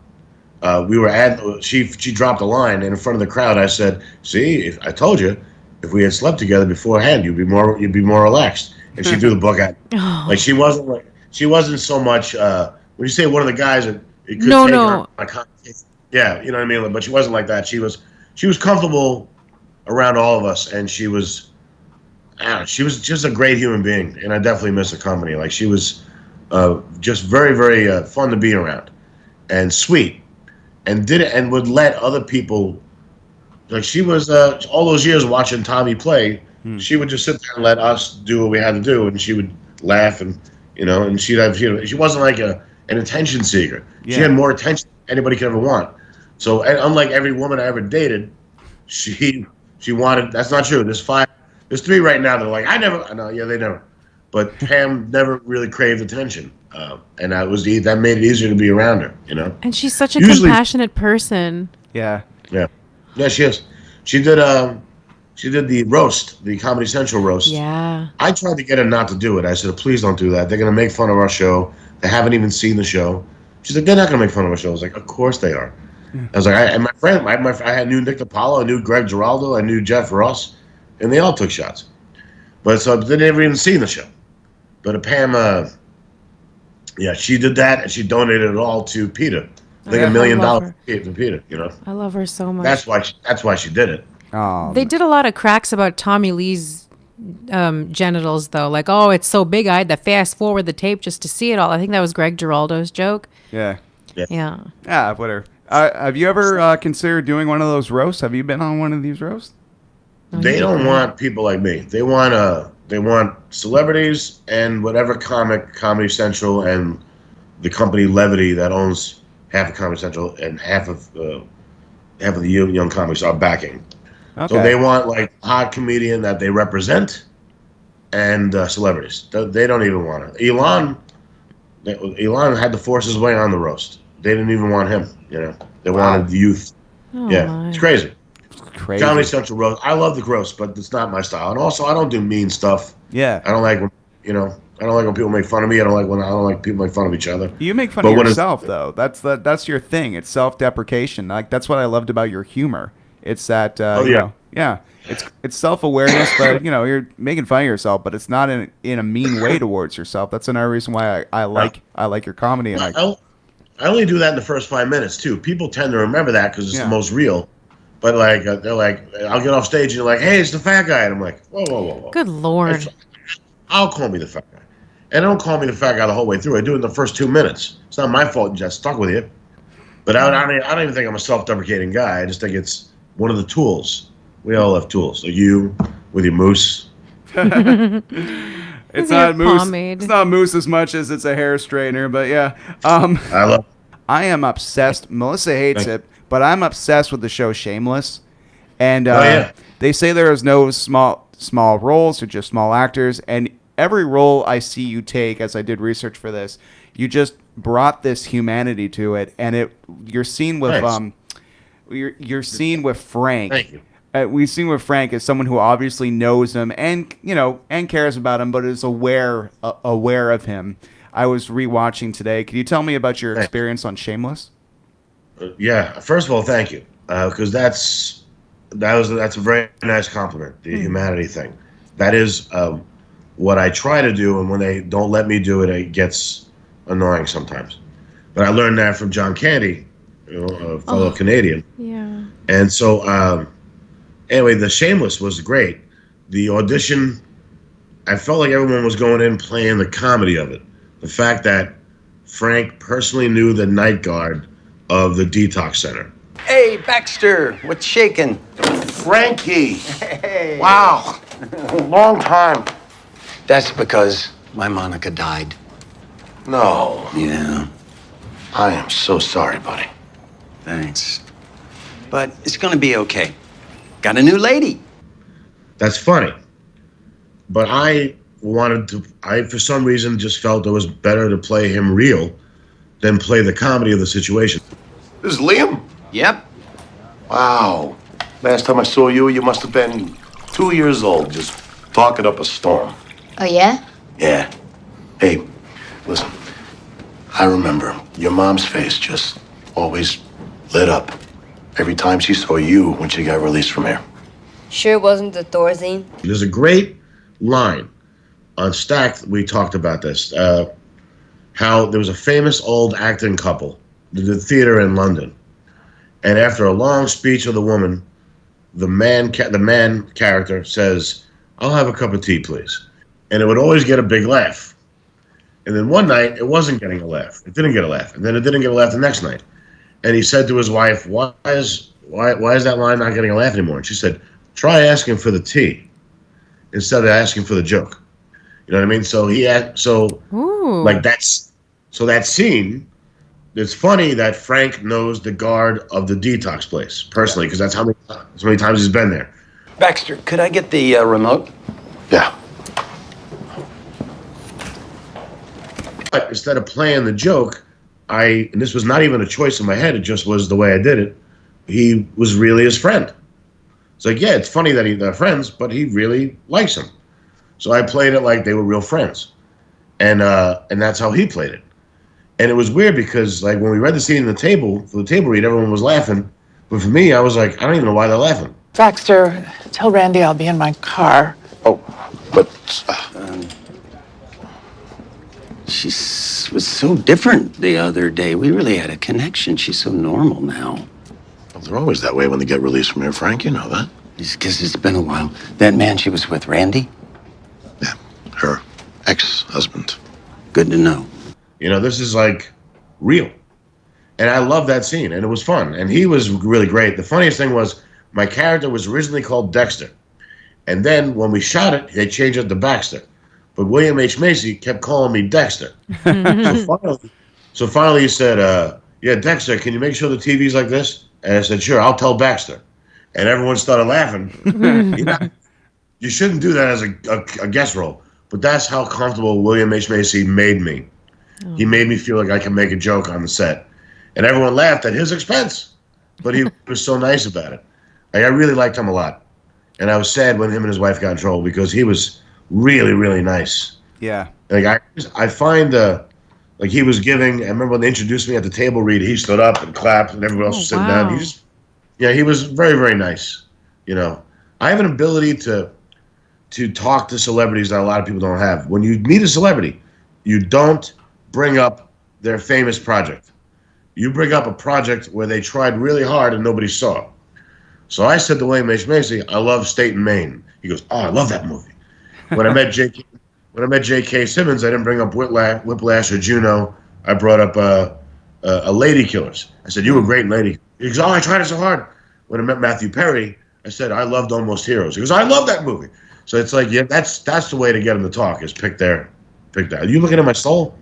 she dropped a line, and in front of the crowd I said, "See, I told you, if we had slept together beforehand, you'd be more relaxed." And she threw the book at me. Like she wasn't so much when you say one of the guys, it could take her like, yeah, you know what I mean. But she wasn't like that. She was comfortable around all of us, and she was just a great human being, and I definitely miss her company. Like she was just very, very fun to be around, and sweet, and would let other people. Like she was all those years watching Tommy play. She would just sit there and let us do what we had to do, and she would laugh, and you know, and she wasn't like an attention seeker. Yeah. She had more attention than anybody could ever want. So, and unlike every woman I ever dated, she wanted. That's not true. There's 3 right now that are like, they never. But Pam never really craved attention, and that made it easier to be around her, you know. And she's such a compassionate person. Yeah. Yeah, she is. She did the roast, the Comedy Central roast. Yeah. I tried to get her not to do it. I said, please don't do that. They're gonna make fun of our show. They haven't even seen the show. She's like, they're not gonna make fun of our show. I was like, of course they are. Yeah. I was like, I knew Nick DiPaolo, I knew Greg Giraldo, I knew Jeff Ross. And they all took shots. But so they never even seen the show. But Pam, she did that, and she donated it all to PETA. I think $1 million to PETA, you know. I love her so much. That's why she did it. They did a lot of cracks about Tommy Lee's genitals, though. Like, oh, it's so big, I had to fast forward the tape just to see it all. I think that was Greg Giraldo's joke. Yeah. Yeah. Yeah, whatever. Have you ever considered doing one of those roasts? Have you been on one of these roasts? They don't want people like me. They want celebrities and whatever Comedy Central and the company Levity that owns half of Comedy Central and half of the young comics are backing. Okay. So they want like a hot comedian that they represent and celebrities. They don't even want it. Elon had to force his way on the roast. They didn't even want him. You know, they wanted the youth. Oh, it's crazy. Crazy. Comedy Central roast. I love the roast, but it's not my style. And also, I don't do mean stuff. Yeah. I don't like when people make fun of me. I don't like people make fun of each other. You make fun of yourself, though. That's your thing. It's self-deprecation. Like that's what I loved about your humor. It's that. It's self-awareness, but you're making fun of yourself, but it's not in a mean way towards yourself. That's another reason why I like your comedy. And I only do that in the first 5 minutes too. People tend to remember that because it's the most real. But like they're like, I'll get off stage and you're like, hey, it's the fat guy, and I'm like, whoa. Good Lord. I'll call me the fat guy, and don't call me the fat guy the whole way through. I do it in the first 2 minutes. It's not my fault. You just stuck with you. But I don't even think I'm a self-deprecating guy. I just think it's one of the tools. We all have tools. Like you with your mousse. It's not mousse. Pomade. It's not mousse as much as it's a hair straightener, but yeah. I am obsessed. Melissa hates it. But I'm obsessed with the show Shameless, and they say there is no small roles, or just small actors. And every role I see you take, as I did research for this, you just brought this humanity to it. And your scene with your scene with Frank. Thank you. we've seen with Frank as someone who obviously knows him and and cares about him, but is aware of him. I was rewatching today. Can you tell me about your experience on Shameless? Yeah. First of all, thank you, because that's a very nice compliment. The humanity thing, that is what I try to do, and when they don't let me do it, it gets annoying sometimes. But I learned that from John Candy, a fellow Canadian. Yeah. And so, anyway, the Shameless was great. The audition, I felt like everyone was going in playing the comedy of it. The fact that Frank personally knew the night guard of the detox center. Hey, Baxter, what's shaking? Frankie. Hey. Wow. Long time. That's because my Monica died. No. Yeah. I am so sorry, buddy. Thanks. But it's gonna be okay. Got a new lady. That's funny. But I for some reason just felt it was better to play him real than play the comedy of the situation. This is Liam? Yep. Wow. Last time I saw you, you must have been 2 years old, just talking up a storm. Oh, yeah? Yeah. Hey, listen. I remember your mom's face just always lit up every time she saw you when she got released from here. Sure wasn't the Thorazine? There's a great line on Stacked. We talked about this. How there was a famous old acting couple that did theater in London, and after a long speech of the woman, the man character says, "I'll have a cup of tea, please," and it would always get a big laugh. And then one night, it wasn't getting a laugh. It didn't get a laugh, and then it didn't get a laugh the next night. And he said to his wife, "Why is that line not getting a laugh anymore?" And she said, "Try asking for the tea instead of asking for the joke." You know what I mean? So that scene. It's funny that Frank knows the guard of the detox place personally, because that's how many times he's been there. Baxter, could I get the remote? Yeah. But instead of playing the joke, and this was not even a choice in my head, it just was the way I did it, he was really his friend. It's like, yeah, it's funny that they're friends, but he really likes him. So I played it like they were real friends. And that's how he played it. And it was weird because, like, when we read the scene for the table read, everyone was laughing. But for me, I was like, I don't even know why they're laughing. Baxter, tell Randy I'll be in my car. Oh, but... She was so different the other day. We really had a connection. She's so normal now. Well, they're always that way when they get released from here, Frank. You know that. It's because it's been a while. That man she was with, Randy? Yeah, her ex-husband. Good to know. You know, this is like real. And I love that scene, and it was fun. And he was really great. The funniest thing was my character was originally called Dexter. And then when we shot it, they changed it to Baxter. But William H. Macy kept calling me Dexter. So finally he said, yeah, Dexter, can you make sure the TV's like this? And I said, sure, I'll tell Baxter. And everyone started laughing. You shouldn't do that as a guest role. But that's how comfortable William H. Macy made me. Oh. He made me feel like I could make a joke on the set. And everyone laughed at his expense. But he was so nice about it. Like, I really liked him a lot. And I was sad when him and his wife got in trouble because he was really, really nice. Yeah. Like, I find, like, he was giving, I remember when they introduced me at the table read, he stood up and clapped and everyone else was sitting down. He was very, very nice. You know, I have an ability to talk to celebrities that a lot of people don't have. When you meet a celebrity, you don't bring up their famous project. You bring up a project where they tried really hard and nobody saw. So I said to William H. Macy, I love State and Maine. He goes, oh, I love that movie. When I met J.K. Simmons, I didn't bring up Whiplash or Juno. I brought up a Lady Killers. I said, you were great in Lady. He goes, oh, I tried it so hard. When I met Matthew Perry, I said, I loved Almost Heroes. He goes, I love that movie. So it's like, yeah, that's the way to get him to talk is pick that. Are you looking at my soul?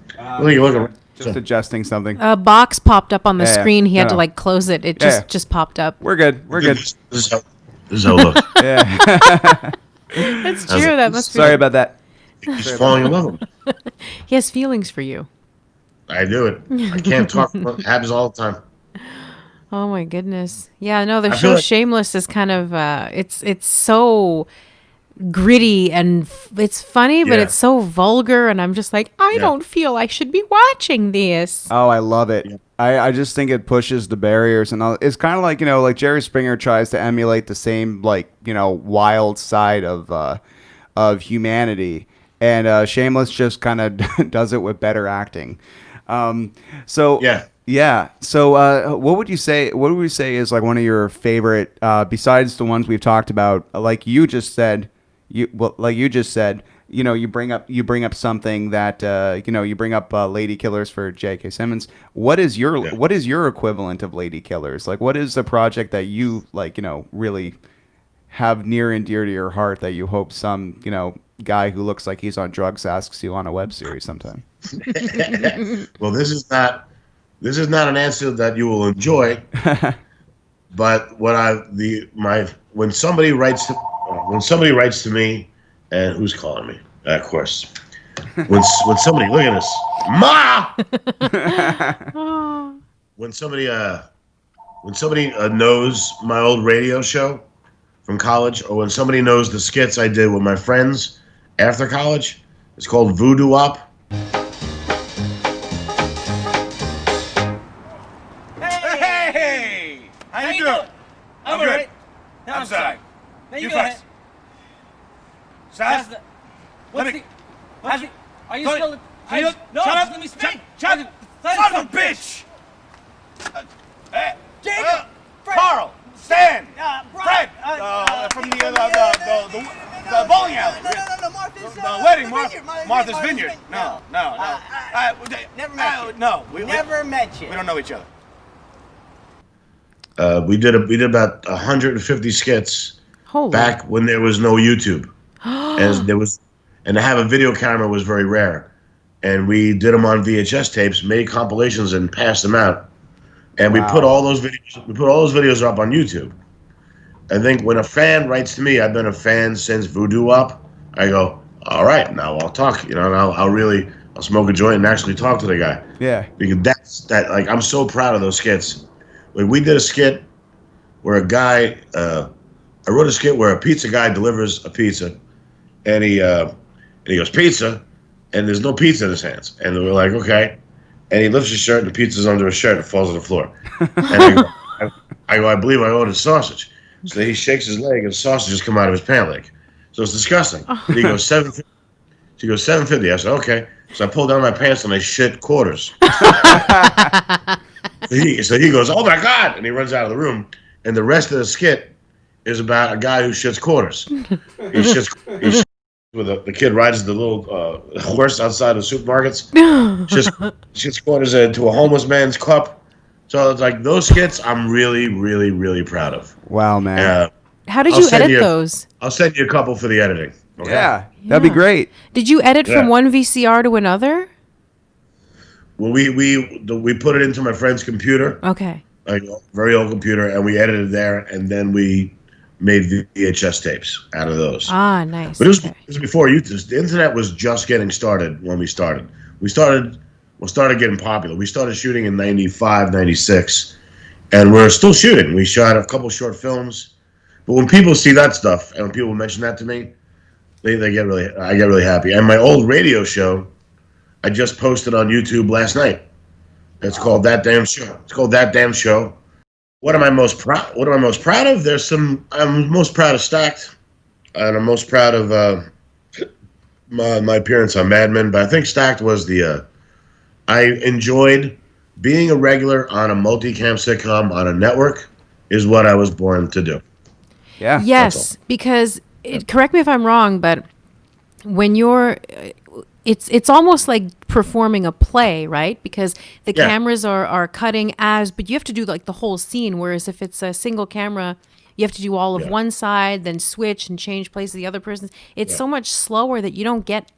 Just adjusting something. A box popped up on the screen. He had to like close it. It just popped up. We're good. This is how it looks. Yeah. It's true. That must be. Sorry about that. He's falling in love with him. He has feelings for you. I do it. I can't talk. It happens all the time. Oh my goodness. Yeah, no, the I feel show like- Shameless is kind of it's so gritty and it's funny, but Yeah. it's so vulgar, and I'm just like, I Yeah. don't feel I should be watching this. Oh, I love it. I just think it pushes the barriers, and it's kind of like, like Jerry Springer tries to emulate the same, like, wild side of humanity, and Shameless just kind of does it with better acting. So yeah. So what would you say? What would we say is like one of your favorite, besides the ones we've talked about? Like you just said, you bring up something that you bring up Lady Killers for J.K. Simmons. What is your equivalent of Lady Killers? Like, what is the project that you really have near and dear to your heart that you hope some guy who looks like he's on drugs asks you on a web series sometime? Well, this is not an answer that you will enjoy. But when somebody writes to me, and who's calling me? Of course. When somebody, look at this, Ma. when somebody knows my old radio show from college, or when somebody knows the skits I did with my friends after college, it's called Voodoo Op. Hey! How you doing? I'm good. I'm sorry. You first. Saz? Let me... Are you Tony, still... can you... No, shut up! let me speak. Shut up! Son of a bitch! Jacob! Carl! Stan! Fred! From the bowling alley. No, Martha's... The wedding, Vineyard. Martha's Vineyard. No. Never met you. No. Never met you. We don't know each other. We did about 150 skits back when there was no YouTube, and to have a video camera was very rare, and we did them on VHS tapes, made compilations, and passed them out, and we put all those videos up on YouTube. I think when a fan writes to me, I've been a fan since Voodoo Up. I go, all right, now I'll talk, and I'll smoke a joint and actually talk to the guy. Yeah, because I'm so proud of those skits. Like, we did a skit where I wrote a skit where a pizza guy delivers a pizza, and he goes, pizza, and there's no pizza in his hands. And we're like, okay. And he lifts his shirt, and the pizza's under his shirt and falls on the floor. And I believe I ordered sausage. So he shakes his leg, and sausages come out of his pant leg. So it's disgusting. And he goes, $7.50. She goes, $7.50. I said, okay. So I pull down my pants, and I shit quarters. So he goes, oh my God, and he runs out of the room. And the rest of the skit is about a guy who shits quarters. He shits with the kid rides the little horse outside of supermarkets. Shits quarters into a homeless man's cup. So it's like those skits I'm really, really, really proud of. Wow, man. How did you edit those? I'll send you a couple for the editing. Okay? Yeah, that'd be great. Did you edit from one VCR to another? Well, we put it into my friend's computer. Okay. Like a very old computer, and we edited there, and then we made VHS tapes out of those. Ah, nice. But it was before YouTube. The internet was just getting started when we started. We started getting popular. We started shooting in 95, 96, and we're still shooting. We shot a couple short films. But when people see that stuff, and when people mention that to me, I get really happy. And my old radio show, I just posted on YouTube last night. It's called That Damn Show. What am I most proud of? I'm most proud of Stacked, and I'm most proud of my appearance on Mad Men. But I think Stacked was I enjoyed being a regular on a multicam sitcom on a network is what I was born to do. Yeah. Yes, because correct me if I'm wrong, but when you're it's almost like performing a play, right? Because the cameras are cutting but you have to do like the whole scene. Whereas if it's a single camera, you have to do all of one side, then switch and change places the other person. It's so much slower that you don't get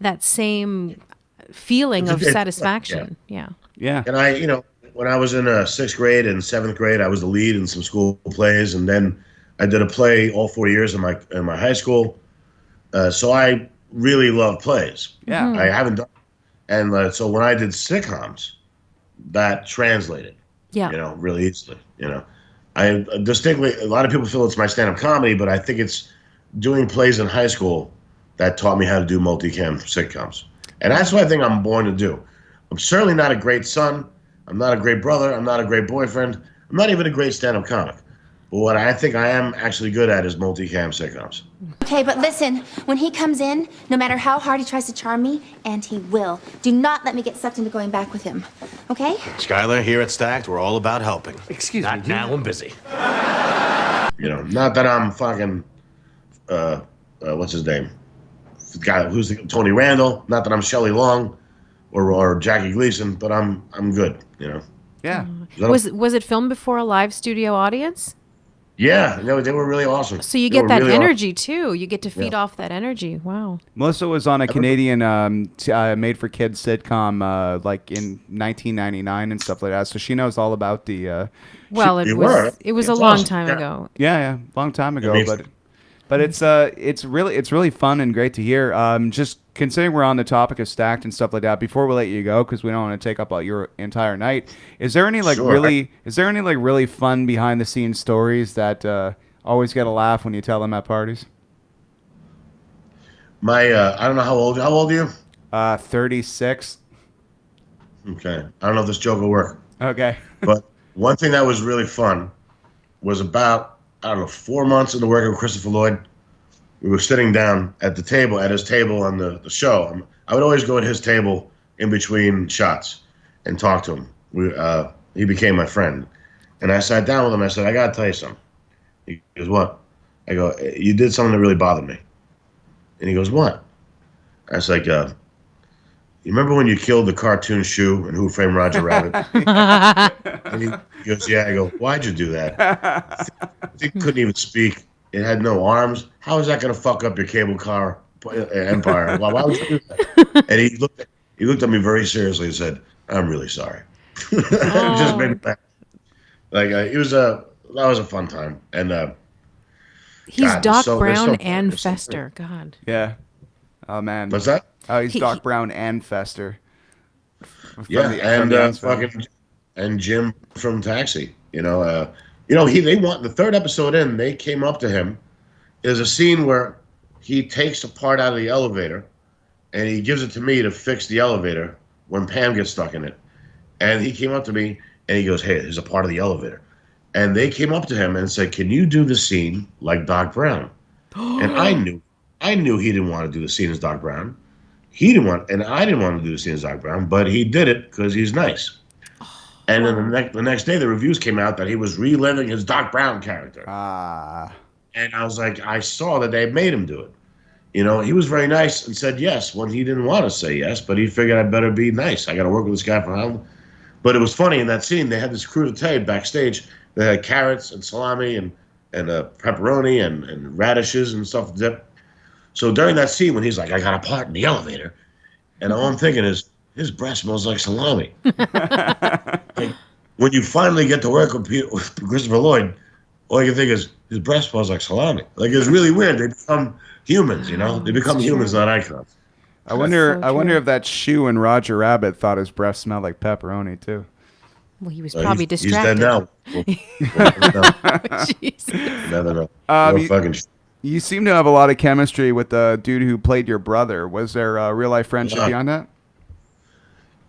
that same feeling of satisfaction. Yeah. And when I was in 6th grade and 7th grade, I was the lead in some school plays, and then I did a play all 4 years in my high school. So I really love plays. Yeah. I haven't done, and so when I did sitcoms, that translated. Yeah. You know, really easily. You know, I distinctly, a lot of people feel it's my stand-up comedy, but I think it's doing plays in high school that taught me how to do multicam sitcoms. And that's what I think I'm born to do. I'm certainly not a great son. I'm not a great brother. I'm not a great boyfriend. I'm not even a great stand-up comic. But what I think I am actually good at is multicam sitcoms. Okay, but listen, when he comes in, no matter how hard he tries to charm me, and he will, do not let me get sucked into going back with him. Okay? Skylar, here at Stacked, we're all about helping. Excuse me. Now I'm busy. You know, not that I'm fucking, what's his name? The guy who's Tony Randall. Not that I'm Shelley Long or Jackie Gleason, but I'm good. You know. Yeah. Was it filmed before a live studio audience? Yeah, they were really awesome. So you get that energy too. You get to feed off that energy. Wow. Melissa was on a Canadian made-for-kids sitcom like in 1999 and stuff like that. So she knows all about the. Well, it was a long time ago. Yeah, long time ago. But it's really fun and great to hear. Just considering we're on the topic of Stacked and stuff like that, before we let you go, because we don't want to take up all your entire night, is there any really fun behind the scenes stories that always get a laugh when you tell them at parties? I don't know how old are you? 36. Okay. I don't know if this joke will work. Okay. But one thing that was really fun was about, 4 months into working with Christopher Lloyd. We were sitting down at his table on the show. I would always go at his table in between shots and talk to him. He became my friend. And I sat down with him. I said, I got to tell you something. He goes, what? I go, you did something that really bothered me. And he goes, what? I was like, you remember when you killed the cartoon shoe in Who Framed Roger Rabbit? And he goes, yeah. I go, why'd you do that? It couldn't even speak. It had no arms. How is that going to fuck up your cable car empire? Why would you do that? And he looked at me very seriously and said, I'm really sorry. It just made me laugh. Like, that was a fun time. And he's Doc Brown and Fester. God. Yeah. Oh, man. What's that? Oh, he's Doc Brown and Fester. And Jim from Taxi. They want the third episode in. They came up to him. There's a scene where he takes a part out of the elevator, and he gives it to me to fix the elevator when Pam gets stuck in it. And he came up to me and he goes, "Hey, there's a part of the elevator." And they came up to him and said, "Can you do the scene like Doc Brown?" And I knew he didn't want to do the scene as Doc Brown. And I didn't want to do the scene as Doc Brown, but he did it because he's nice. And then the next day, the reviews came out that he was reliving his Doc Brown character. And I was like, I saw that they made him do it. He was very nice and said yes when he didn't want to say yes, but he figured I'd better be nice. I got to work with this guy for how? But it was funny in that scene. They had this crudité backstage. They had carrots and salami and pepperoni and radishes and stuff to dip. So during that scene, when he's like, I got a part in the elevator, and all I'm thinking is, his breath smells like salami. Like, when you finally get to work with Christopher Lloyd, all you can think is, his breath smells like salami. Like, it's really weird. They become humans, They become humans, not icons. I wonder if that shoe in Roger Rabbit thought his breath smelled like pepperoni, too. Well, he was probably distracted. He's dead now. Jesus. Never. You seem to have a lot of chemistry with the dude who played your brother. Was there a real-life friendship beyond that?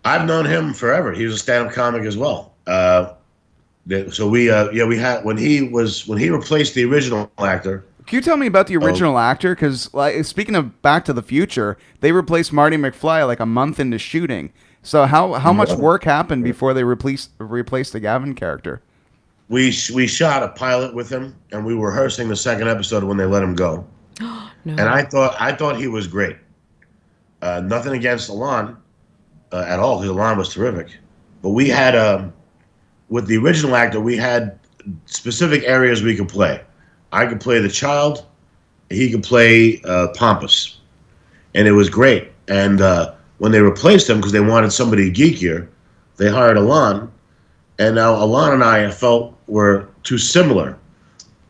I've known him forever. He was a stand-up comic as well. So we had when he replaced the original actor. Can you tell me about the original actor? Because speaking of Back to the Future, they replaced Marty Mcfly like a month into shooting. So how much work happened before they replaced the Gavin character? We shot a pilot with him, and we were rehearsing the second episode when they let him go. No. And I thought he was great. Nothing against Alon at all, because Alon was terrific. But we had with the original actor, we had specific areas we could play. I could play the child, he could play Pompous, and it was great. And when they replaced him because they wanted somebody geekier, they hired Alon. And now Alon and I felt were too similar.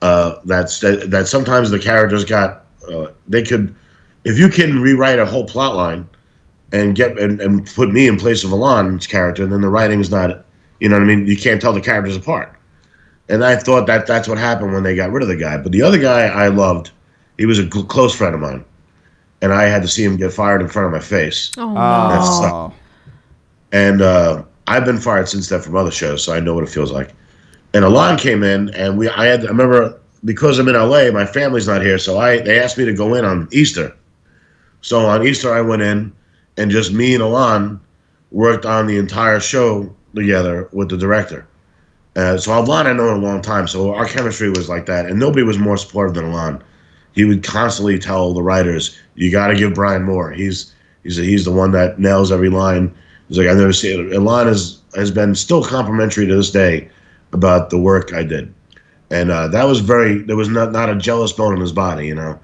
That sometimes the characters got they could, if you can rewrite a whole plot line and put me in place of Alon's character, then the writing's not, You know what I mean? You can't tell the characters apart. And I thought that's what happened when they got rid of the guy. But the other guy I loved, he was a close friend of mine. And I had to see him get fired in front of my face. Oh, That no. sucked. And I've been fired since then from other shows, so I know what it feels like. And Alon came in, and I remember, because I'm in LA, my family's not here, so they asked me to go in on Easter. So on Easter, I went in, and just me and Alon worked on the entire show together with the director. So Alon I know in a long time, so our chemistry was like that, and nobody was more supportive than Alon. He would constantly tell the writers, "You got to give Brian more. He's the one that nails every line." He's like, "I've never seen it." Alon has been still complimentary to this day about the work I did, and that was there was not a jealous bone in his body, you know.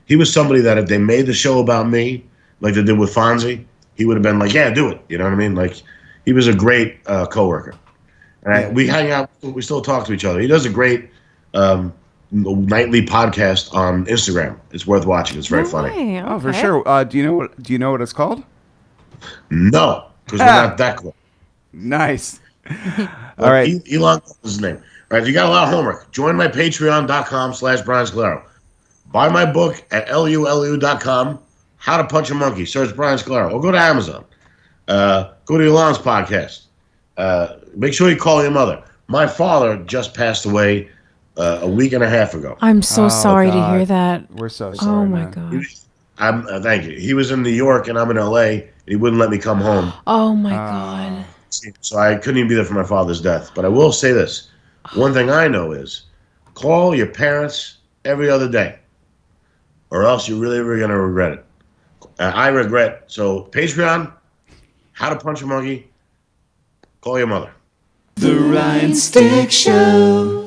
He was somebody that if they made the show about me, like they did with Fonzie, he would have been like, "Yeah, do it." You know what I mean? Like, he was a great coworker. And we hang out. We still talk to each other. He does a great nightly podcast on Instagram. It's worth watching. It's very funny. Hey, Oh, for okay. sure. Do you know what it's called? No, because we're not that cool. Nice. All right. Elon is his name. All right, if you got a lot of homework, join my patreon.com/Brian Scolaro. Buy my book at lulu.com, How to Punch a Monkey. Search Brian Scolaro. Or go to Amazon. Go to Elon's podcast. Make sure you call your mother. My father just passed away a week and a half ago. I'm so sorry to hear that. We're so sorry. Oh my man. god. Thank you. He was in New York and I'm in LA, and he wouldn't let me come home. Oh my god. So I couldn't even be there for my father's death. But I will say this. One thing I know is call your parents every other day, or else you're really going to regret it. I regret. So Patreon, How to Punch a Monkey, call your mother. The Ryan Stick Show.